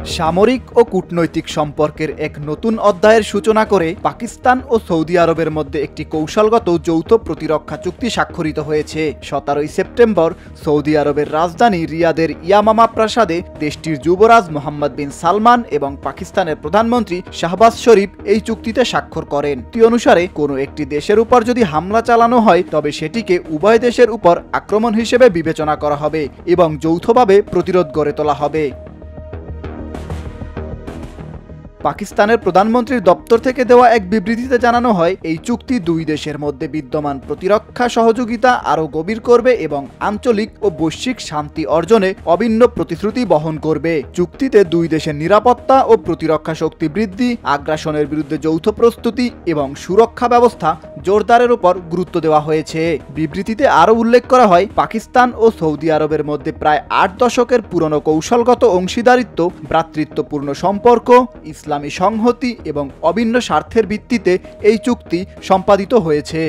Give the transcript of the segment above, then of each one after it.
সামরিক ও কূটনৈতিক সম্পর্কের এক নতুন অধ্যায়ের সূচনা করে পাকিস্তান ও সৌদি আরবের মধ্যে একটি কৌশলগত যৌথ প্রতিরক্ষা চুক্তি স্বাক্ষরিত হয়েছে। 17 সেপ্টেম্বর সৌদি আরবের রাজধানী রিয়াদের ইয়ামামা প্রাসাদে দেশটির যুবরাজ মোহাম্মদ বিন সালমান এবং পাকিস্তানের প্রধানমন্ত্রী শাহবাজ শরীফ এই চুক্তিতে স্বাক্ষর করেন। চুক্তি অনুসারে কোনো একটি দেশের উপর যদি হামলা চালানো হয় তবে সেটিকে উভয় দেশের উপর আক্রমণ হিসেবে বিবেচনা করা হবে এবং যৌথভাবে প্রতিরোধ গড়ে তোলা হবে। পাকিস্তানের প্রধানমন্ত্রীর দপ্তর থেকে দেওয়া এক বিবৃতিতে জানানো হয়, এই চুক্তি দুই দেশের মধ্যে বিদ্যমান প্রতিরক্ষা সহযোগিতা আরও গভীর করবে এবং আঞ্চলিক ও বৈশ্বিক শান্তি অর্জনে অভিন্ন প্রতিশ্রুতি বহন করবে। চুক্তিতে দুই দেশের নিরাপত্তা ও প্রতিরক্ষা শক্তি বৃদ্ধি, আগ্রাসনের বিরুদ্ধে যৌথ প্রস্তুতি এবং সুরক্ষা ব্যবস্থা জোরদারের উপর গুরুত্ব দেওয়া হয়েছে। বিবৃতিতে আরও উল্লেখ করা হয়, পাকিস্তান ও সৌদি আরবের মধ্যে প্রায় 8 দশকের পুরনো কৌশলগত অংশীদারিত্ব, ভ্রাতৃত্বপূর্ণ সম্পর্ক, ইসলামী সংহতি এবং অভিন্ন স্বার্থের ভিত্তিতে এই চুক্তি সম্পাদিত হয়েছে।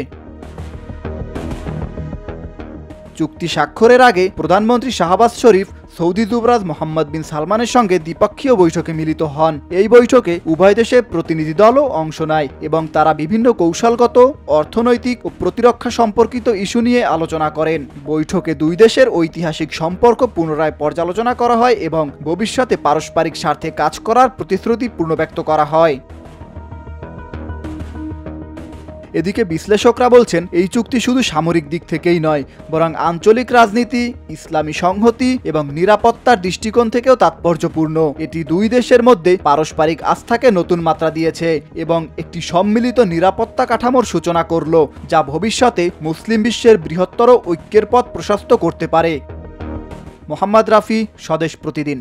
চুক্তি স্বাক্ষরের আগে প্রধানমন্ত্রী শাহবাজ শরীফ সৌদি যুবরাজ মোহাম্মদ বিন সালমানের সঙ্গে দ্বিপক্ষীয় বৈঠকে মিলিত হন। এই বৈঠকে উভয় দেশের প্রতিনিধি দলও অংশ নেয় এবং তারা বিভিন্ন কৌশলগত, অর্থনৈতিক ও প্রতিরক্ষা সম্পর্কিত ইস্যু নিয়ে আলোচনা করেন। বৈঠকে দুই দেশের ঐতিহাসিক সম্পর্ক পুনরায় পর্যালোচনা করা হয় এবং ভবিষ্যতে পারস্পরিক স্বার্থে কাজ করার প্রতিশ্রুতি পুনর্ব্যক্ত করা হয়। এদিকে বিশ্লেষকরা বলছেন, এই চুক্তি শুধু সামরিক দিক থেকেই নয়, বরং আঞ্চলিক রাজনীতি, ইসলামী সংহতি এবং নিরাপত্তার দৃষ্টিকোণ থেকেও তাৎপর্যপূর্ণ। এটি দুই দেশের মধ্যে পারস্পরিক আস্থাকে নতুন মাত্রা দিয়েছে এবং একটি সম্মিলিত নিরাপত্তা কাঠামোর সূচনা করল, যা ভবিষ্যতে মুসলিম বিশ্বের বৃহত্তর ঐক্যের পথ প্রশস্ত করতে পারে। মোহাম্মদ রাফি, স্বদেশ প্রতিদিন।